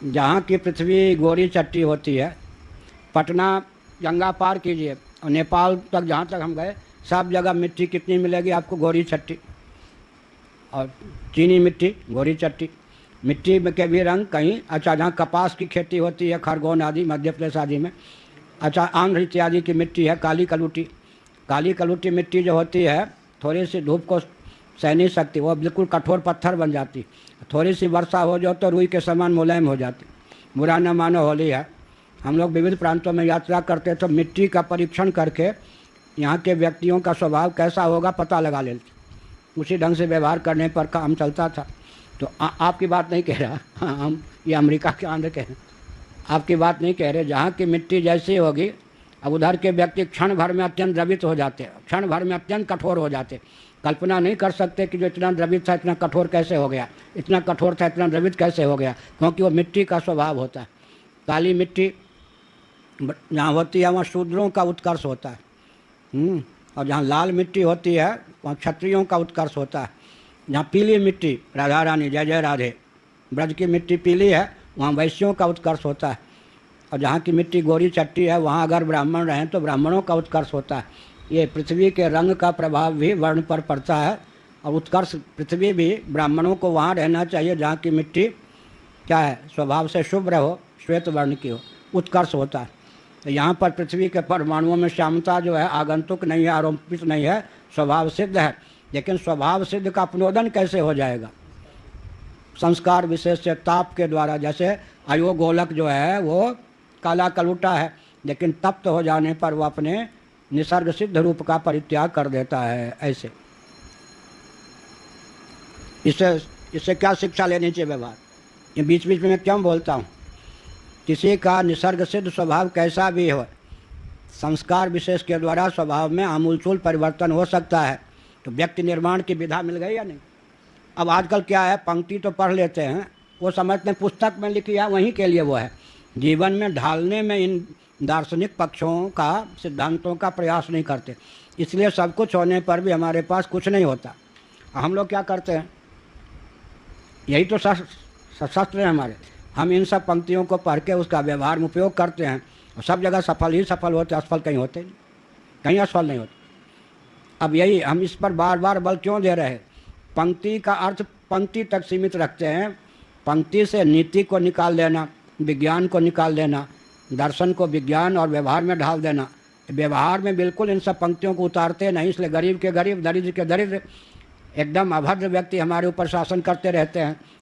जहाँ की पृथ्वी गोरी चट्टी होती है, पटना गंगा पार कीजिए और नेपाल तक जहाँ तक हम गए, सब जगह मिट्टी कितनी मिलेगी आपको? गोरी चट्टी और चीनी मिट्टी, गोरी चट्टी। मिट्टी में के भी रंग कहीं, अच्छा जहाँ कपास की खेती होती है, खरगोन आदि मध्य प्रदेश आदि में, अच्छा आंध्र इत्यादि की मिट्टी है काली कलुटी। काली कलुटी मिट्टी जो होती है, थोड़ी सी धूप को सह नहीं सकती, वो बिल्कुल कठोर पत्थर बन जाती। थोड़ी सी वर्षा हो जाओ तो रुई के समान मुलायम हो जाती। बुरा न मानो, होली है, हम लोग विविध प्रांतों में यात्रा करते तो मिट्टी का परीक्षण करके यहाँ के व्यक्तियों का स्वभाव कैसा होगा पता लगा लेते, उसी ढंग से व्यवहार करने पर काम चलता था। तो आपकी बात नहीं कह रहा, हाँ, हम ये अमेरिका के आंध्र के हैं, आपकी बात नहीं कह रहे। जहाँ की मिट्टी जैसी होगी, अब उधर के व्यक्ति क्षण भर में अत्यंत द्रवित हो जाते, क्षण भर में अत्यंत कठोर हो जाते। कल्पना नहीं कर सकते कि जो इतना द्रवित था इतना कठोर कैसे हो गया, इतना कठोर था इतना द्रवित कैसे हो गया, क्योंकि वो मिट्टी का स्वभाव होता है। काली मिट्टी जहाँ होती है वहाँ शूद्रों का उत्कर्ष होता है, और जहाँ लाल मिट्टी होती है वहाँ क्षत्रियों का उत्कर्ष होता है। जहाँ पीली मिट्टी, राधा रानी जय जय राधे, ब्रज की मिट्टी पीली है, वहाँ वैश्यों का उत्कर्ष होता है। और जहाँ की मिट्टी गोरी चट्टी है वहाँ अगर ब्राह्मण रहें तो ब्राह्मणों का उत्कर्ष होता है। ये पृथ्वी के रंग का प्रभाव भी वर्ण पर पड़ता है, और उत्कर्ष पृथ्वी भी ब्राह्मणों को वहाँ रहना चाहिए जहाँ की मिट्टी क्या है, स्वभाव से शुभ्र हो, श्वेत वर्ण की हो, उत्कर्ष होता है। तो यहाँ पर पृथ्वी के परमाणुओं में श्यामता जो है आगंतुक नहीं है, आरोपित नहीं है, स्वभाव सिद्ध है। लेकिन स्वभाव सिद्ध का अपनोदन कैसे हो जाएगा? संस्कार विशेष से ताप के द्वारा। जैसे अयोगोलक जो है वो काला कलुटा है, लेकिन तप्त हो जाने पर वो अपने निसर्ग सिद्ध रूप का परित्याग कर देता है। ऐसे इससे क्या शिक्षा लेनी चाहिए व्यवहार? ये बीच बीच में मैं क्यों बोलता हूँ? किसी का निसर्ग सिद्ध स्वभाव कैसा भी हो, संस्कार विशेष के द्वारा स्वभाव में आमूलचूल परिवर्तन हो सकता है। तो व्यक्ति निर्माण की विधा मिल गई या नहीं? अब आजकल क्या है, पंक्ति तो पढ़ लेते हैं, वो समझते हैं पुस्तक में लिखी है वहीं के लिए वो है, जीवन में ढालने में इन दार्शनिक पक्षों का, सिद्धांतों का प्रयास नहीं करते। इसलिए सब कुछ होने पर भी हमारे पास कुछ नहीं होता। हम लोग क्या करते हैं, यही तो शस्त्र है हमारे, हम इन सब पंक्तियों को पढ़ के उसका व्यवहार में उपयोग करते हैं, और सब जगह सफल ही सफल होते, असफल कहीं होते नहीं, कहीं असफल नहीं होते। अब यही हम इस पर बार बार बल क्यों दे रहे हैं? पंक्ति का अर्थ पंक्ति तक सीमित रखते हैं, पंक्ति से नीति को निकाल देना, विज्ञान को निकाल देना, दर्शन को विज्ञान और व्यवहार में ढाल देना। व्यवहार में बिल्कुल इन सब पंक्तियों को उतारते नहीं, इसलिए गरीब के गरीब, दरिद्र के दरिद्र, एकदम अभद्र व्यक्ति हमारे ऊपर शासन करते रहते हैं।